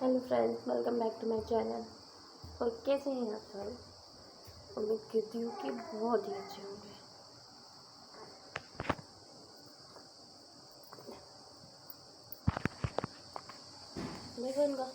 Hello friends, welcome back to my channel. और कैसे हैं आप सब? उम्मीद करती हूँ कि बहुत ही अच्छे होंगे। देखो इनका।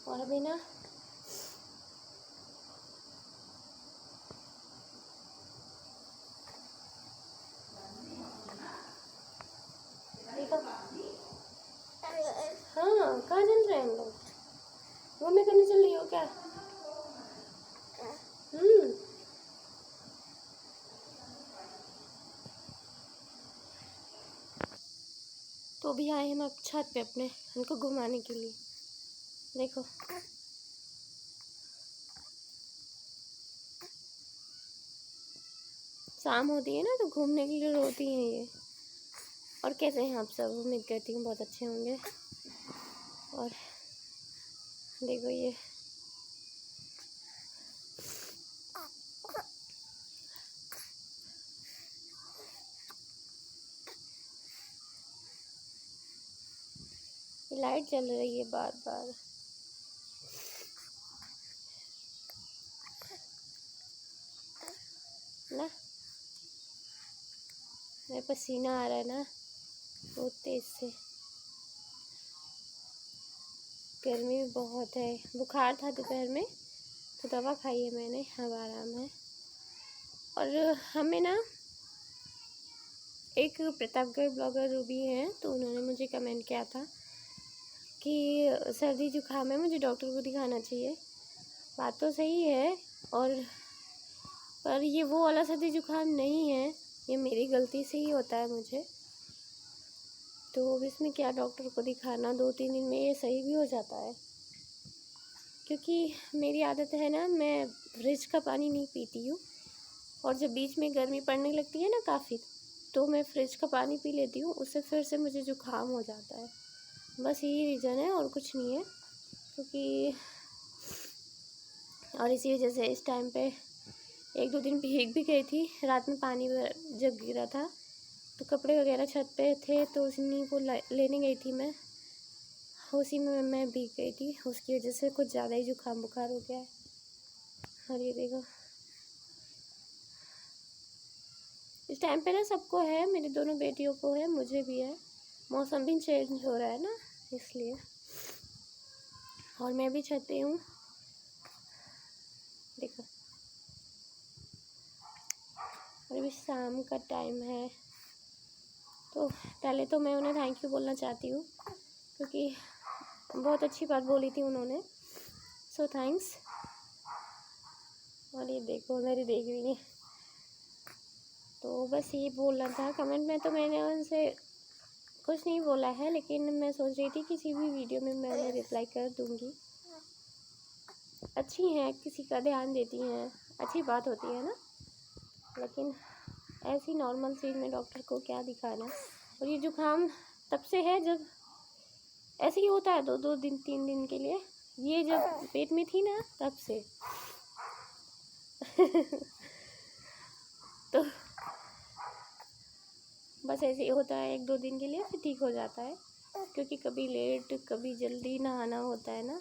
और अभी ना देखो। हाँ, कहाँ चल रहे हैं हम लोग? घूमने करने चल रही हो क्या? तो अभी आए हम अब छत पे अपने उनको घुमाने के लिए। देखो शाम होती है ना तो घूमने के लिए रोती हैं ये। और कैसे हैं आप सब? उम्मीद करती हूँ बहुत अच्छे होंगे। और देखो ये लाइट चल रही है बार बार। ना मेरे पसीना आ रहा है ना बहुत तेज से। गर्मी भी बहुत है। बुखार था दोपहर में तो दवा खाई है मैंने, अब आराम है। और हमें ना एक प्रतापगढ़ ब्लॉगर रूबी हैं, तो उन्होंने मुझे कमेंट किया था कि सर्दी जुकाम है, मुझे डॉक्टर को दिखाना चाहिए। बात तो सही है, और पर ये वो वाला सर्दी जुकाम नहीं है, ये मेरी गलती से ही होता है मुझे। तो इसमें क्या डॉक्टर को दिखाना, 2-3 दिन में ये सही भी हो जाता है। क्योंकि मेरी आदत है ना, मैं फ्रिज का पानी नहीं पीती हूँ। और जब बीच में गर्मी पड़ने लगती है ना काफ़ी, तो मैं फ्रिज का पानी पी लेती हूँ, उससे फिर से मुझे जुकाम हो जाता है। बस यही रीज़न है और कुछ नहीं है। क्योंकि और इसी वजह से इस टाइम पे 1-2 दिन भीग भी गई थी। रात में पानी जब गिरा था तो कपड़े वगैरह छत पे थे, तो उसी को लेने गई थी मैं, उसी में मैं भीग गई थी। उसकी वजह से कुछ ज़्यादा ही जुकाम बुखार हो गया है। और ये देखो इस टाइम पे ना सबको है, मेरी दोनों बेटियों को है, मुझे भी है। मौसम भी चेंज हो रहा है ना, इसलिए। और मैं भी छत पे हूँ, देखो। और अभी शाम का टाइम है, तो पहले तो मैं उन्हें थैंक यू बोलना चाहती हूँ, क्योंकि बहुत अच्छी बात बोली थी उन्होंने। So thanks. और ये देखो मेरी देख रही है, तो बस ये बोलना था। कमेंट में तो मैंने उनसे कुछ नहीं बोला है, लेकिन मैं सोच रही थी किसी भी वीडियो में मैं उन्हें रिप्लाई कर दूँगी। अच्छी हैं, किसी का ध्यान देती हैं, अच्छी बात होती है ना। लेकिन ऐसी नॉर्मल चीज़ में डॉक्टर को क्या दिखाना। और ये जुकाम तब से है, जब ऐसे ही होता है 2-2 दिन 3 दिन के लिए, ये जब पेट में थी ना तब से। तो बस ऐसे ही होता है 1-2 दिन के लिए, फिर ठीक हो जाता है। क्योंकि कभी लेट कभी जल्दी नहाना होता है ना,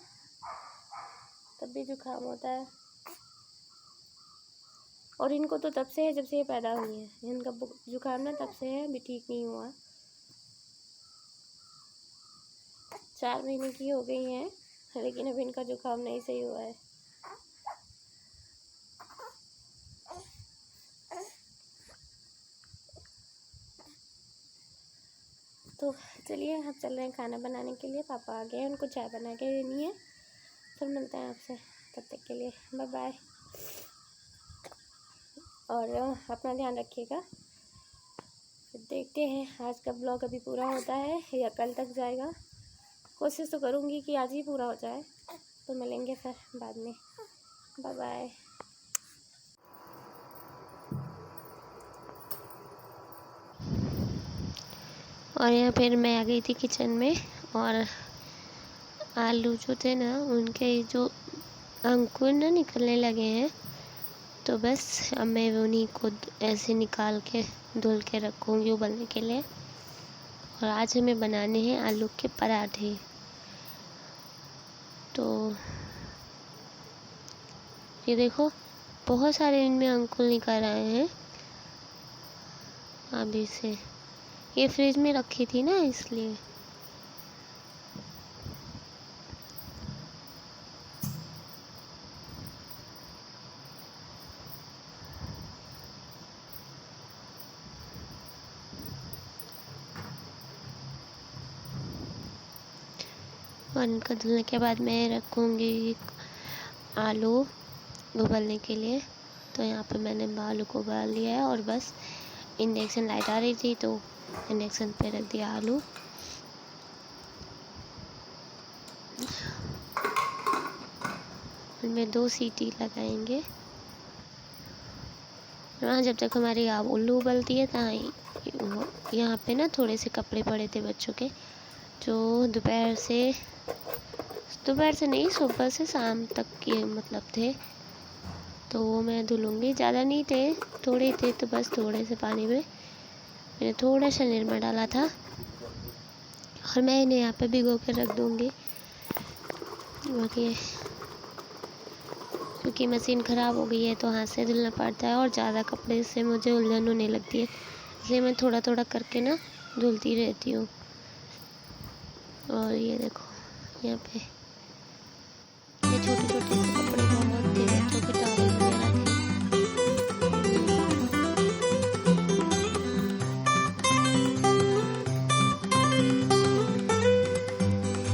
तब भी जुकाम होता है। और इनको तो तब से है जब से ये पैदा हुई है, इनका जुकाम ना तब से है, अभी ठीक नहीं हुआ। 4 महीने की हो गई हैं, लेकिन अभी इनका जुकाम नहीं सही हुआ है। तो चलिए हम चल रहे हैं खाना बनाने के लिए। पापा आ गए हैं, उनको चाय बना के देनी है। फिर मिलते हैं आपसे, तब तक के लिए बाय बाय। और अपना ध्यान रखिएगा। देखते हैं आज का ब्लॉग अभी पूरा होता है या कल तक जाएगा। कोशिश तो करूँगी कि आज ही पूरा हो जाए। तो मिलेंगे फिर बाद में, बाय बाय। और यहाँ फिर मैं आ गई थी किचन में, और आलू जो थे ना उनके जो अंकुर ना निकलने लगे हैं, तो बस अब मैं उन्हीं को ऐसे निकाल के धुल के रखूँगी उबलने के लिए। और आज हमें बनाने हैं आलू के पराठे। तो ये देखो बहुत सारे इनमें अंकुर निकल आए हैं अभी से। ये फ्रिज में रखी थी ना इसलिए। और इनका धुलने के बाद मैं रखूँगी आलू उबलने के लिए। तो यहाँ पे मैंने आलू को उबाल लिया है और बस इंडक्शन लाइट आ रही थी तो इंडक्शन पे रख दिया आलू। इनमें 2 सीटी लगाएंगे। वहाँ जब तक हमारी आलू उबलती है यहाँ पे ना थोड़े से कपड़े पड़े थे बच्चों के, जो दोपहर से नहीं, सुबह से शाम तक के मतलब थे। तो वो मैं धुलूँगी। ज़्यादा नहीं थे, थोड़े थे, तो बस थोड़े से पानी में मैंने थोड़ा सा निरमा डाला था और मैं इन्हें यहाँ पे भिगो के रख दूँगी। और ये क्योंकि मशीन ख़राब हो गई है तो हाथ से धुलना पड़ता है और ज़्यादा कपड़े से मुझे उलझन होने लगती है, इसलिए मैं थोड़ा थोड़ा करके ना धुलती रहती हूँ। और ये देखो यहाँ पे ये छोटे छोटे से कपड़े बहुत थे, बच्चों के टॉवल वगैरह थे।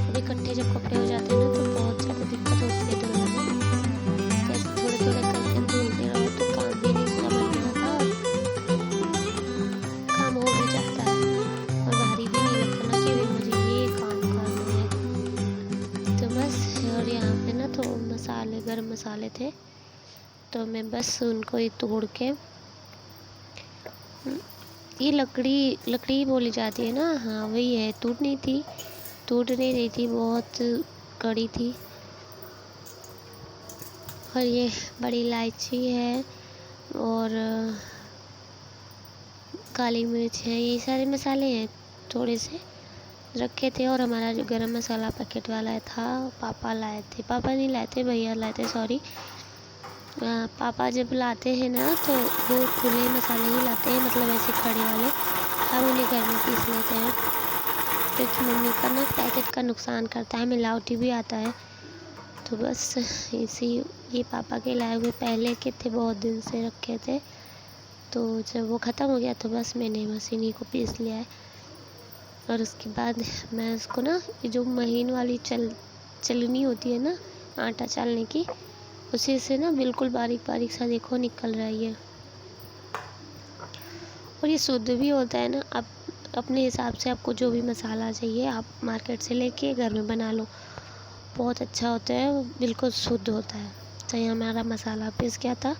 अब इकट्ठे जब कपड़े हो जाते हैं ना तो बहुत ज़्यादा दिक्कत होती है धुलने में। कैसे थोड़े थोड़े करके धुलते रहो तो काम भी नहीं समझ में आता और काम हो भी जाता है और भारी भी नहीं लगता ना कि अभी मुझे ये काम करना है। तो बस। और यहाँ पे ना तो मसाले, गरम मसाले थे तो मैं बस उनको ही तोड़ के, ये लकड़ी बोली जाती है ना, हाँ वही है। टूट नहीं रही थी, बहुत कड़ी थी। और ये बड़ी इलायची है और काली मिर्च है, ये सारे मसाले हैं थोड़े से रखे थे। और हमारा जो गरम मसाला पैकेट वाला था पापा लाए थे, पापा नहीं लाए थे, भैया लाए थे, सॉरी। पापा जब लाते हैं ना तो वो खुले मसाले ही लाते हैं, मतलब ऐसे खड़े वाले। हम उन्हें घर में पीस लेते हैं क्योंकि मम्मी का ना पैकेट का नुकसान करता है, मिलावटी भी आता है। तो बस ये पापा के लाए हुए पहले के थे, बहुत दिन से रखे थे। तो जब वो ख़त्म हो गया तो बस मैंने बस इन्हीं को पीस लिया है। और उसके बाद मैं उसको ना, ये जो महीन वाली चलनी होती है ना आटा चालने की, उसी से ना बिल्कुल बारीक बारीक सा देखो निकल रहा है ये। और ये शुद्ध भी होता है ना। आप अपने हिसाब से आपको जो भी मसाला चाहिए आप मार्केट से लेके घर में बना लो, बहुत अच्छा होता है, वो बिल्कुल शुद्ध होता है। तो यहाँ हमारा मसाला पीस गया था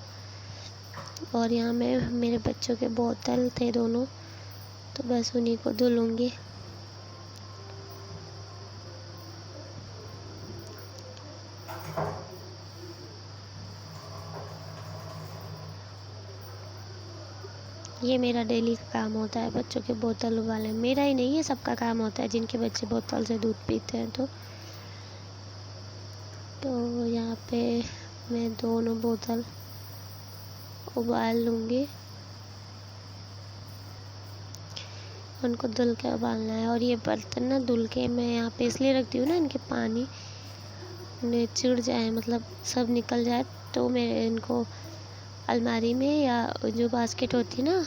और यहाँ में मेरे बच्चों के बोतल थे दोनों, तो बस उन्हीं को धुलूँगी। ये मेरा डेली का काम होता है, बच्चों के बोतल उबालने। मेरा ही नहीं है, सबका काम होता है जिनके बच्चे बोतल से दूध पीते हैं। तो यहाँ पे मैं दोनों बोतल उबाल लूँगी, उनको धुल के उबालना है। और ये बर्तन ना धुल के मैं यहाँ पे इसलिए रखती हूँ ना, इनके पानी ने चिड़ जाए, मतलब सब निकल जाए, तो मैं इनको अलमारी में या जो बास्केट होती है ना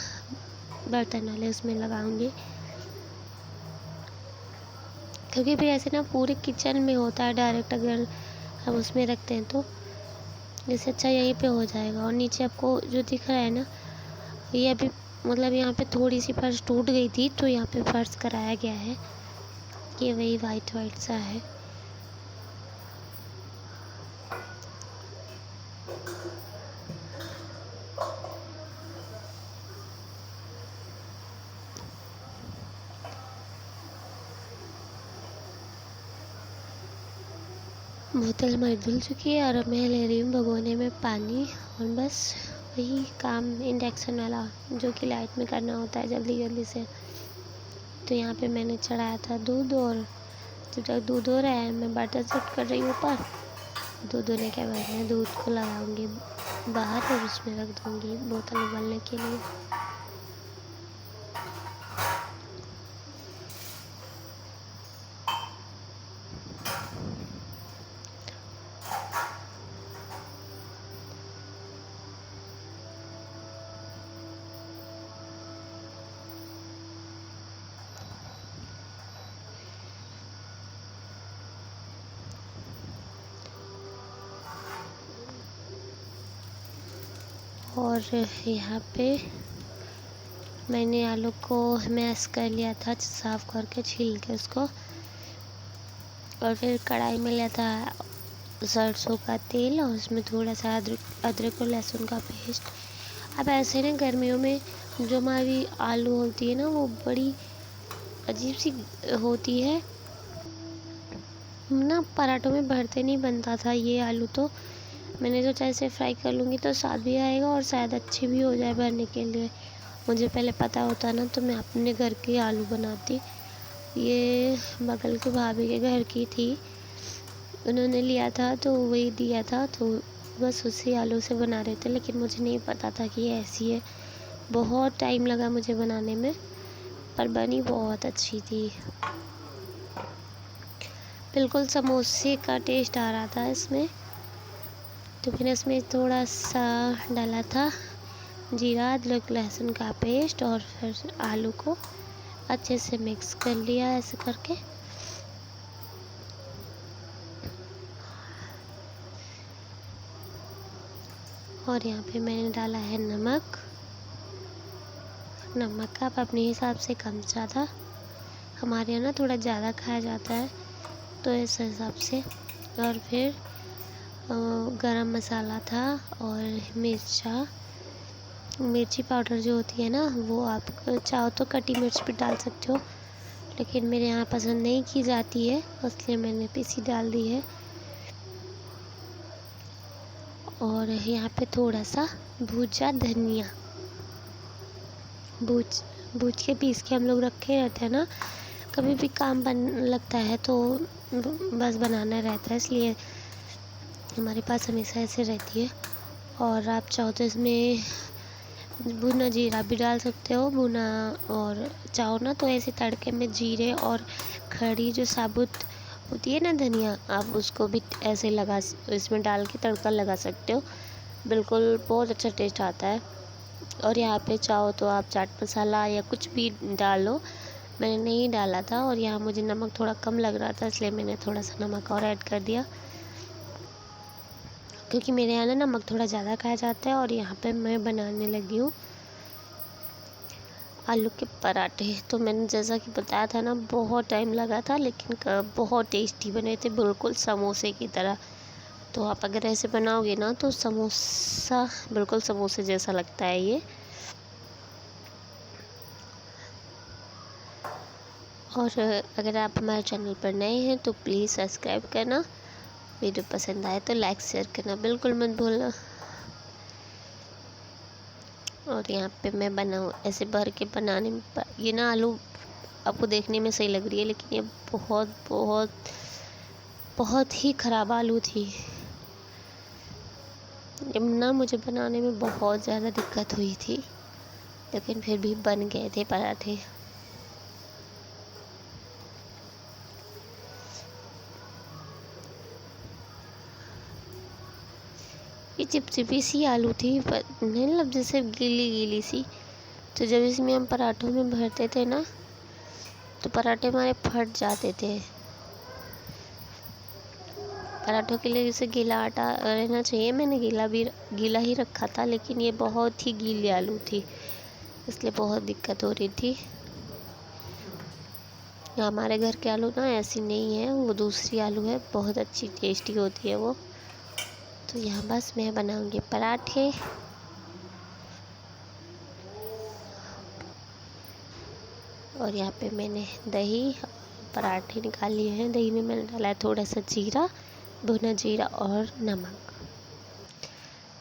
बर्तन वाले उसमें लगाऊंगी। क्योंकि फिर ऐसे ना पूरे किचन में होता है डायरेक्ट, अगर हम उसमें रखते हैं तो इससे अच्छा यहीं पे हो जाएगा। और नीचे आपको जो दिख रहा है ना, ये अभी मतलब यहाँ पे थोड़ी सी फर्श टूट गई थी तो यहाँ पे फर्श कराया गया है। ये वही वाइट सा है। बोतल हमारी धुल चुकी है और अब मैं ले रही हूँ भगोने में पानी। और बस वही काम इंडक्शन वाला जो कि लाइट में करना होता है जल्दी जल्दी से। तो यहाँ पे मैंने चढ़ाया था दूध, और जब तक दूध हो रहा है मैं बर्तन सेट कर रही हूँ ऊपर। दूध होने के बाद मैं दूध को लगाऊंगी बाहर और उसमें रख दूँगी बोतल उबलने के लिए। और यहाँ पे मैंने आलू को मैश कर लिया था, साफ़ करके छील के उसको, और फिर कढ़ाई में लिया था सरसों का तेल और उसमें थोड़ा सा अदरक और लहसुन का पेस्ट। अब ऐसे ना गर्मियों में जो हमारी आलू होती है ना वो बड़ी अजीब सी होती है ना, पराठों में भरते नहीं बनता था ये आलू। तो मैंने सोचा इसे फ्राई कर लूँगी तो स्वाद भी आएगा और शायद अच्छी भी हो जाए भरने के लिए। मुझे पहले पता होता ना तो मैं अपने घर के आलू बनाती। ये बगल के भाभी के घर की थी, उन्होंने लिया था तो वही दिया था, तो बस उसी आलू से बना रहे थे, लेकिन मुझे नहीं पता था कि ये ऐसी है। बहुत टाइम लगा मुझे बनाने में, पर बनी बहुत अच्छी थी। बिल्कुल समोसे का टेस्ट आ रहा था इसमें। तो फिर इसमें थोड़ा सा डाला था जीरा अदरक लहसुन का पेस्ट, और फिर आलू को अच्छे से मिक्स कर लिया ऐसे करके। और यहाँ पे मैंने डाला है नमक का आप अपने हिसाब से कम ज़्यादा, हमारे यहाँ ना थोड़ा ज़्यादा खाया जाता है तो इस हिसाब से। और फिर गरम मसाला था, और मिर्ची पाउडर जो होती है ना वो आप चाहो तो कटी मिर्च भी डाल सकते हो, लेकिन मेरे यहाँ पसंद नहीं की जाती है इसलिए मैंने पीसी डाल दी है। और यहाँ पे थोड़ा सा भुजा धनिया, भूज के पीस के हम लोग रखे रहते हैं ना, कभी भी काम बन लगता है तो बस बनाना रहता है, इसलिए हमारे पास हमेशा ऐसे रहती है। और आप चाहो तो इसमें भुना जीरा भी डाल सकते हो, भुना, और चाहो ना तो ऐसे तड़के में जीरे और खड़ी जो साबुत होती है ना धनिया, आप उसको भी ऐसे इसमें डाल के तड़का लगा सकते हो, बिल्कुल बहुत अच्छा टेस्ट आता है। और यहाँ पे चाहो तो आप चाट मसाला या कुछ भी डालो, मैंने नहीं डाला था, और यहाँ मुझे नमक थोड़ा कम लग रहा था इसलिए मैंने थोड़ा सा नमक और ऐड कर दिया, क्योंकि मेरे यहाँ ना नमक थोड़ा ज़्यादा खाया जाता है। और यहाँ पे मैं बनाने लगी हूँ आलू के पराठे। तो मैंने जैसा कि बताया था ना बहुत टाइम लगा था, लेकिन बहुत टेस्टी बने थे, बिल्कुल समोसे की तरह। तो आप अगर ऐसे बनाओगे ना तो समोसा बिल्कुल समोसे जैसा लगता है ये। और अगर आप हमारे चैनल पर नए हैं तो प्लीज़ सब्सक्राइब करना, वीडियो पसंद आए तो लाइक शेयर करना बिल्कुल मत भूलना। और यहाँ पे मैं बनाऊँ ऐसे भर के बनाने में, ये ना आलू आपको देखने में सही लग रही है, लेकिन ये बहुत बहुत बहुत ही ख़राब आलू थी। जब ना मुझे बनाने में बहुत ज़्यादा दिक्कत हुई थी, लेकिन फिर भी बन गए थे पराठे। ये चिपचिपी सी आलू थी, मतलब जैसे गीली गीली सी। तो जब इसमें हम पराठों में भरते थे ना तो पराठे हमारे फट जाते थे। पराठों के लिए जैसे गीला आटा रहना चाहिए, मैंने गीला ही रखा था, लेकिन ये बहुत ही गीली आलू थी इसलिए बहुत दिक्कत हो रही थी। हमारे घर के आलू ना ऐसी नहीं है, वो दूसरी आलू है, बहुत अच्छी टेस्टी होती है वो। तो यहाँ बस मैं बनाऊँगी पराठे। और यहाँ पे मैंने दही पराठे निकाल लिए हैं, दही में मैंने डाला है थोड़ा सा जीरा, भुना जीरा और नमक,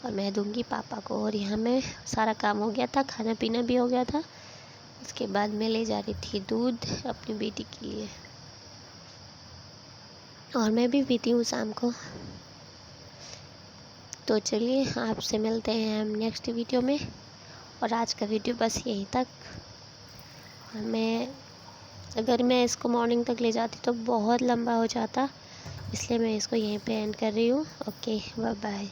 और मैं दूंगी पापा को। और यहाँ में सारा काम हो गया था, खाना पीना भी हो गया था, उसके बाद मैं ले जा रही थी दूध अपनी बेटी के लिए, और मैं भी पीती हूँ शाम को। तो चलिए आपसे मिलते हैं हम नेक्स्ट वीडियो में, और आज का वीडियो बस यहीं तक। अगर मैं इसको मॉर्निंग तक ले जाती तो बहुत लंबा हो जाता, इसलिए मैं इसको यहीं पे एंड कर रही हूँ। Okay, bye bye.